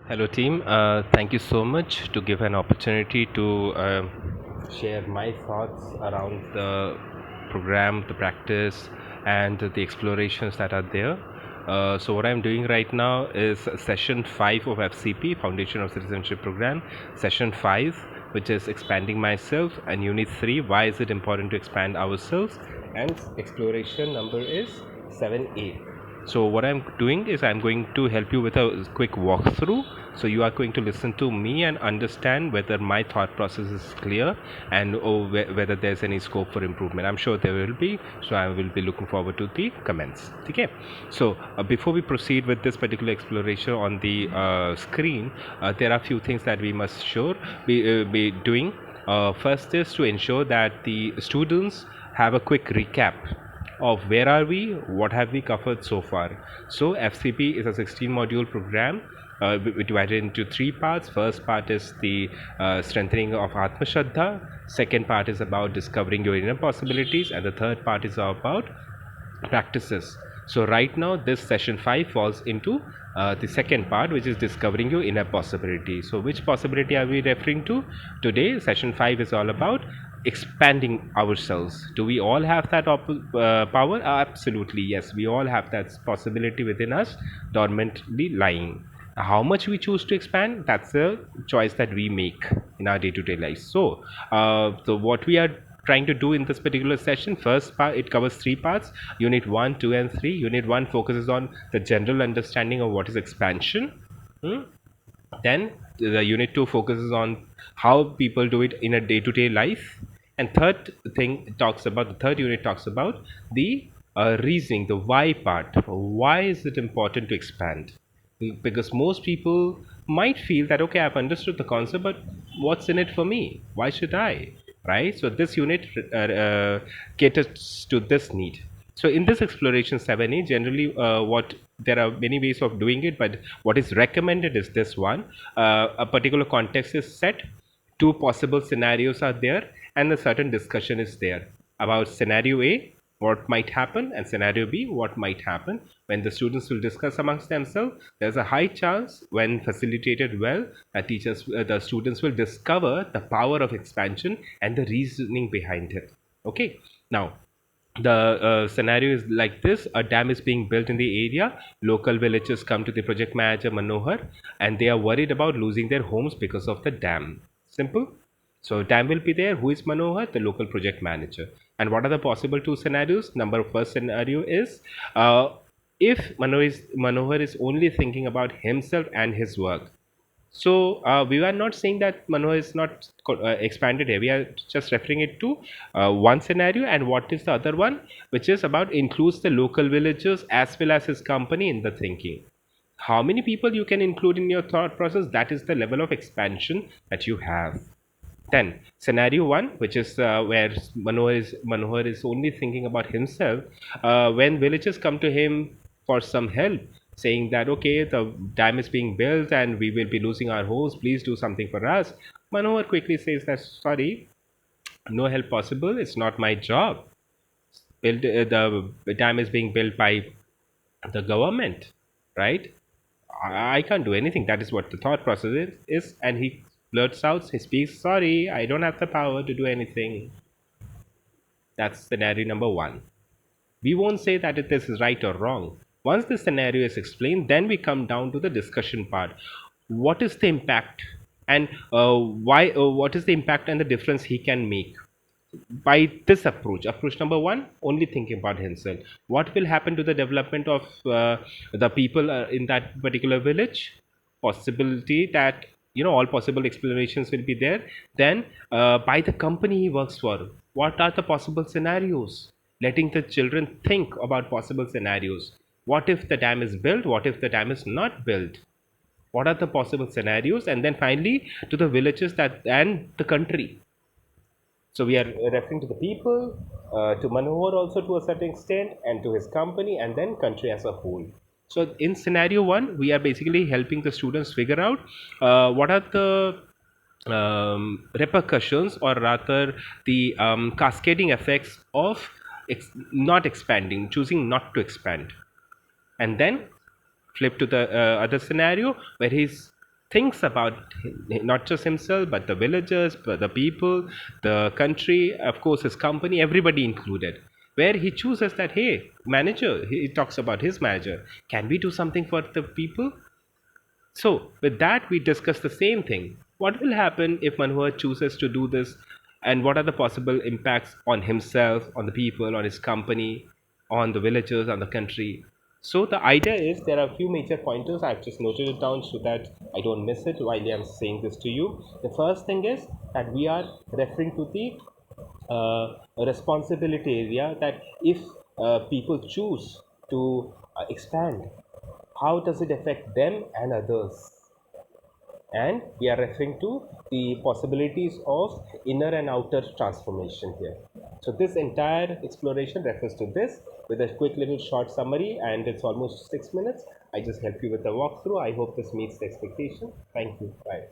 Hello, team. Thank you so much to give an opportunity to share my thoughts around the program, the practice, and the explorations that are there. So, what I'm doing right now is session 5 of FCP, Foundation of Citizenship Program, session 5, which is expanding myself, and unit 3, why is it important to expand ourselves, and exploration number is 7A. So what I'm doing is I'm going to help you with a quick walkthrough. So you are going to listen to me and understand whether my thought process is clear and whether there's any scope for improvement. I'm sure there will be. So I will be looking forward to the comments. Okay. So before we proceed with this particular exploration on the screen, there are a few things that we must sure be doing. First is to ensure that the students have a quick recap of where are we, what have we covered so far. So FCP is a 16 module program divided into three parts. First part is the strengthening of Atma Shraddha. Second part is about discovering your inner possibilities, and the third part is about practices. So right now this session 5 falls into the second part, which is discovering your inner possibility. So which possibility are we referring to today? Session 5 is all about expanding ourselves. Do we all have that power? Absolutely, yes, we all have that possibility within us, dormantly lying. How much we choose to expand, that's a choice that we make in our day-to-day life. So what we are trying to do in this particular session, first part, it covers three parts: unit 1, 2 and 3. Unit 1 focuses on the general understanding of what is expansion. Then the unit 2 focuses on how people do it in a day-to-day life, and the third unit talks about the reasoning, the why part. Why is it important to expand? Because most people might feel that, okay, I've understood the concept, but what's in it for me? Why should I? Right? So this unit caters to this need. So in this exploration 7A, generally what there are many ways of doing it, but what is recommended is this one. A particular context is set, two possible scenarios are there, and a certain discussion is there about scenario A, what might happen, and scenario B, what might happen. When the students will discuss amongst themselves, there's a high chance, when facilitated well, that the students will discover the power of expansion and the reasoning behind it. Okay, now the scenario is like this: a dam is being built in the area. Local villagers come to the project manager Manohar, and they are worried about losing their homes because of the dam. Simple. So dam will be there. Who is Manohar? The local project manager. And what are the possible two scenarios? First scenario is if Manohar is only thinking about himself and his work. So we are not saying that Manohar is not expanded here. We are just referring it to one scenario. And what is the other one, which is about includes the local villagers as well as his company in the thinking. How many people you can include in your thought process? That is the level of expansion that you have. Then scenario 1, which is where Manohar is only thinking about himself. When villagers come to him for some help, saying that, okay, the dam is being built and we will be losing our homes, please do something for us. Manohar quickly says that, sorry, no help possible, it's not my job. The dam is being built by the government, right? I can't do anything. That is what the thought process is. And he blurts out, he speaks, sorry, I don't have the power to do anything. That's scenario number 1. We won't say that this is right or wrong. Once the scenario is explained, then we come down to the discussion part. What is the impact, and why? What is the impact and the difference he can make by this approach? Approach number 1, only thinking about himself. What will happen to the development of the people in that particular village? Possibility that, all possible explanations will be there. Then by the company he works for, what are the possible scenarios? Letting the children think about possible scenarios. What if the dam is built? What if the dam is not built? What are the possible scenarios? And then finally to the villages that and the country. So we are referring to the people, to Manohar also to a certain extent, and to his company, and then country as a whole. So in scenario 1, we are basically helping the students figure out what are the repercussions, or rather the cascading effects of not expanding, choosing not to expand. And then flip to the other scenario where he's thinks about not just himself but the villagers, but the people, the country, of course his company, everybody included, where he chooses that, hey, manager, he talks about his manager, can we do something for the people? So, with that, we discuss the same thing. What will happen if Manohar chooses to do this, and what are the possible impacts on himself, on the people, on his company, on the villagers, on the country? So, the idea is there are a few major pointers. I've just noted it down so that I don't miss it while I'm saying this to you. The first thing is that we are referring to the responsibility area, that if people choose to expand, how does it affect them and others? And we are referring to the possibilities of inner and outer transformation here. So this entire exploration refers to this, with a quick little short summary, and it's almost 6 minutes. I just help you with the walkthrough. I hope this meets the expectation. Thank you. Bye.